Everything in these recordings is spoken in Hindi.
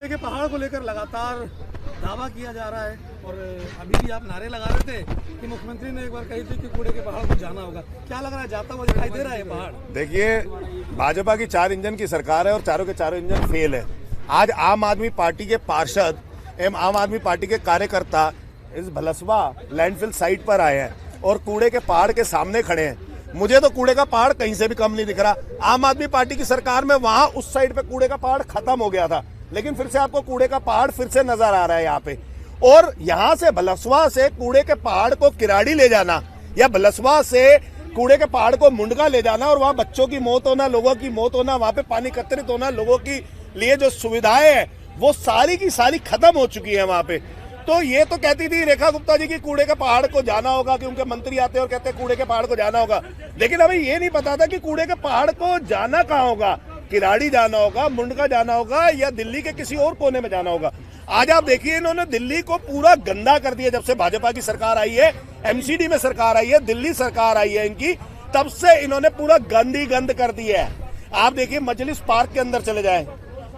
के पहाड़ को लेकर लगातार दावा किया जा रहा है और अभी भी आप नारे लगा रहे थे कि मुख्यमंत्री ने एक बार कही थी कि कूड़े के पहाड़ को जाना होगा। क्या लग रहा है, जाता हुआ दिखाई दे रहा है पहाड़? देखिए, भाजपा की 4 इंजन की सरकार है और चारों के चारों इंजन फेल है। आज आम आदमी पार्टी के पार्षद एवं आम आदमी पार्टी के कार्यकर्ता इस भलसवा लैंडफिल साइट पर आए हैं और कूड़े के पहाड़ के सामने खड़े हैं। मुझे तो कूड़े का पहाड़ कहीं से भी कम नहीं दिख रहा। आम आदमी पार्टी की सरकार में वहां उस साइड पे कूड़े का पहाड़ खत्म हो गया था, लेकिन फिर से आपको कूड़े का पहाड़ फिर से नजर आ रहा है यहाँ पे। और यहाँ से भलसवा से कूड़े के पहाड़ को किराड़ी ले जाना या भलसवा से कूड़े के पहाड़ को मुंडका ले जाना और वहां बच्चों की मौत होना, लोगों की मौत होना, वहां पे पानी एकत्रित होना, लोगों की लिए जो सुविधाएं हैं वो सारी की सारी खत्म हो चुकी है वहां पे। तो ये तो कहती थी रेखा गुप्ता जी की कूड़े के पहाड़ को जाना होगा, कि उनके मंत्री आते हैं और कहते हैं कूड़े के पहाड़ को जाना होगा, लेकिन अभी ये नहीं पता था कि कूड़े के पहाड़ को जाना कहाँ होगा। किराड़ी जाना होगा, मुंडका जाना होगा या दिल्ली के किसी और कोने में जाना होगा। आज आप देखिए, इन्होंने दिल्ली को पूरा गंदा कर दिया। जब से भाजपा की सरकार आई है, एमसीडी में सरकार आई है, दिल्ली सरकार आई है इनकी, तब से इन्होंने पूरा गंदी गंद कर दिया है। आप देखिए, मजलिस पार्क के अंदर चले जाए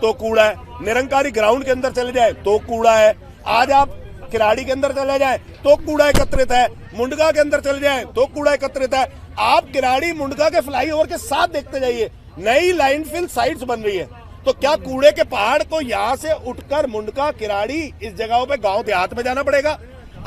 तो कूड़ा है, निरंकारी ग्राउंड के अंदर चले जाए तो कूड़ा है, आज आप किराड़ी के अंदर चले जाए तो कूड़ा एकत्रित है, मुंडका के अंदर चले जाए तो कूड़ा एकत्रित है। आप किराड़ी मुंडका के फ्लाईओवर के साथ देखते जाइए, नई लैंडफिल साइट्स बन रही है। तो क्या कूड़े के पहाड़ को यहां से उठकर मुंडका, किराड़ी इस जगहों पे गांव देहात में जाना पड़ेगा?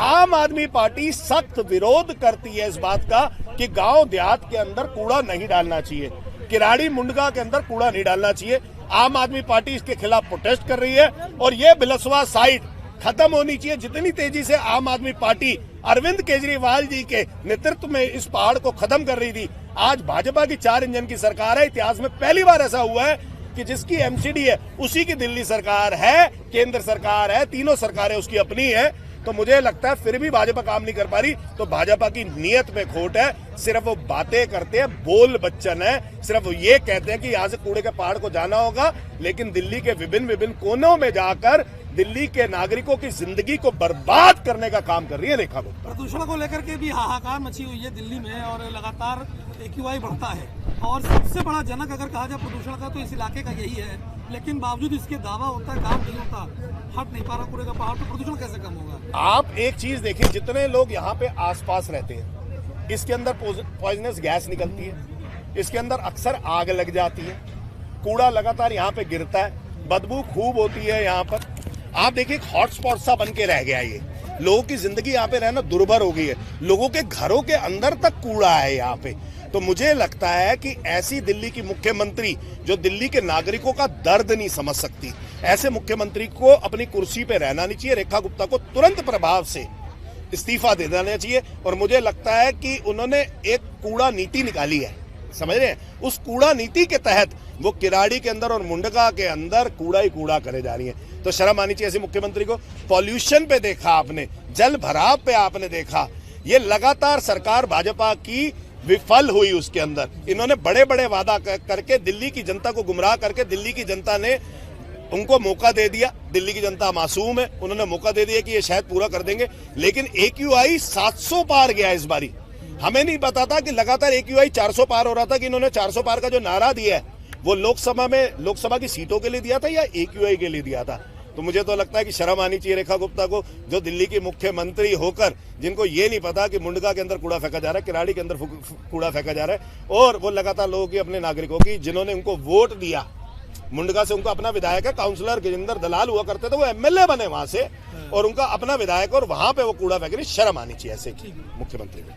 आम आदमी पार्टी सख्त विरोध करती है इस बात का कि गांव देहात के अंदर कूड़ा नहीं डालना चाहिए, किराड़ी मुंडका के अंदर कूड़ा नहीं डालना चाहिए। आम आदमी पार्टी इसके खिलाफ प्रोटेस्ट कर रही है और ये बिलसवा साइट खत्म होनी चाहिए। जितनी तेजी से आम आदमी पार्टी अरविंद केजरीवाल जी के नेतृत्व में इस पहाड़ को खत्म कर रही थी, आज भाजपा की 4 इंजन की सरकार है। इतिहास में पहली बार ऐसा हुआ है कि जिसकी एमसीडी है उसी की दिल्ली सरकार है, केंद्र सरकार है, तीनों सरकारें उसकी अपनी है। तो मुझे लगता है फिर भी भाजपा काम नहीं कर पा रही, तो भाजपा की नीयत में खोट है। सिर्फ वो बातें करते हैं, बोल बच्चन है, सिर्फ वो ये कहते हैं कि यहाँ से कूड़े के पहाड़ को जाना होगा, लेकिन दिल्ली के विभिन्न कोनों में जाकर दिल्ली के नागरिकों की जिंदगी को बर्बाद करने का काम कर रही है रेखा गुप्ता। प्रदूषण को लेकर के भी हाहाकार मची हुई है दिल्ली में और लगातार AQI बढ़ता है और सबसे बड़ा जनक अगर कहा जाए प्रदूषण का तो इस इलाके का यही है, लेकिन बावजूद इसके दावा होता है, काम नहीं होता, हट नहीं पा रहा कूड़े का पहाड़, तो प्रदूषण कैसे कम होगा? आप एक चीज देखिए, जितने लोग यहाँ पे आसपास रहते हैं, इसके अंदर पॉइजनस गैस निकलती है, इसके अंदर अक्सर आग लग जाती है, कूड़ा लगातार यहाँ पे गिरता है, बदबू खूब होती है यहाँ पर। आप देखिए, एक हॉटस्पॉट सा बन के रह गया ये, लोगों की जिंदगी यहाँ पे रहना दुर्भर हो गई है, लोगों के घरों के अंदर तक कूड़ा है यहाँ पे। तो मुझे लगता है कि ऐसी दिल्ली की मुख्यमंत्री जो दिल्ली के नागरिकों का दर्द नहीं समझ सकती, ऐसे मुख्यमंत्री को अपनी कुर्सी पे रहना नहीं चाहिए। रेखा गुप्ता को तुरंत प्रभाव से इस्तीफा दे देना चाहिए और मुझे लगता है कि उन्होंने एक कूड़ा नीति निकाली है, समझ रहे हैं, उस कूड़ा नीति के तहत वो किराड़ी के अंदर और मुंडका के अंदर कूड़ा ही कूड़ा करे जा रही है। तो शर्म आनी चाहिए ऐसे मुख्यमंत्री को। पॉल्यूशन पे देखा आपने, जल भराव पे आपने देखा, ये लगातार सरकार भाजपा की विफल हुई। उसके अंदर इन्होंने बड़े बड़े वादा करके दिल्ली की जनता को गुमराह करके, दिल्ली की जनता ने उनको मौका दे दिया, दिल्ली की जनता मासूम है, उन्होंने मौका दे दिया कि ये शायद पूरा कर देंगे, लेकिन AQI 700 पार गया इस बारी। हमें नहीं पता था कि लगातार AQI 400 पार हो रहा था, कि इन्होंने 400 पार का जो नारा दिया है वो लोकसभा की सीटों के लिए दिया था या AQI के लिए दिया था। तो मुझे तो लगता है कि शर्म आनी चाहिए रेखा गुप्ता को, जो दिल्ली की मुख्यमंत्री होकर जिनको ये नहीं पता कि मुंडका के अंदर कूड़ा फेंका जा रहा है, किराड़ी के अंदर कूड़ा फेंका जा रहा है, और वो लगातार लोगों की, अपने नागरिकों की, जिन्होंने उनको वोट दिया, मुंडका से उनका अपना विधायक है, काउंसलर गिरिंदर दलाल हुआ करते थे, वो MLA बने वहां से, और उनका अपना विधायक, और वहां पे वो कूड़ा फेंक रही। शर्म आनी चाहिए ऐसे मुख्यमंत्री को।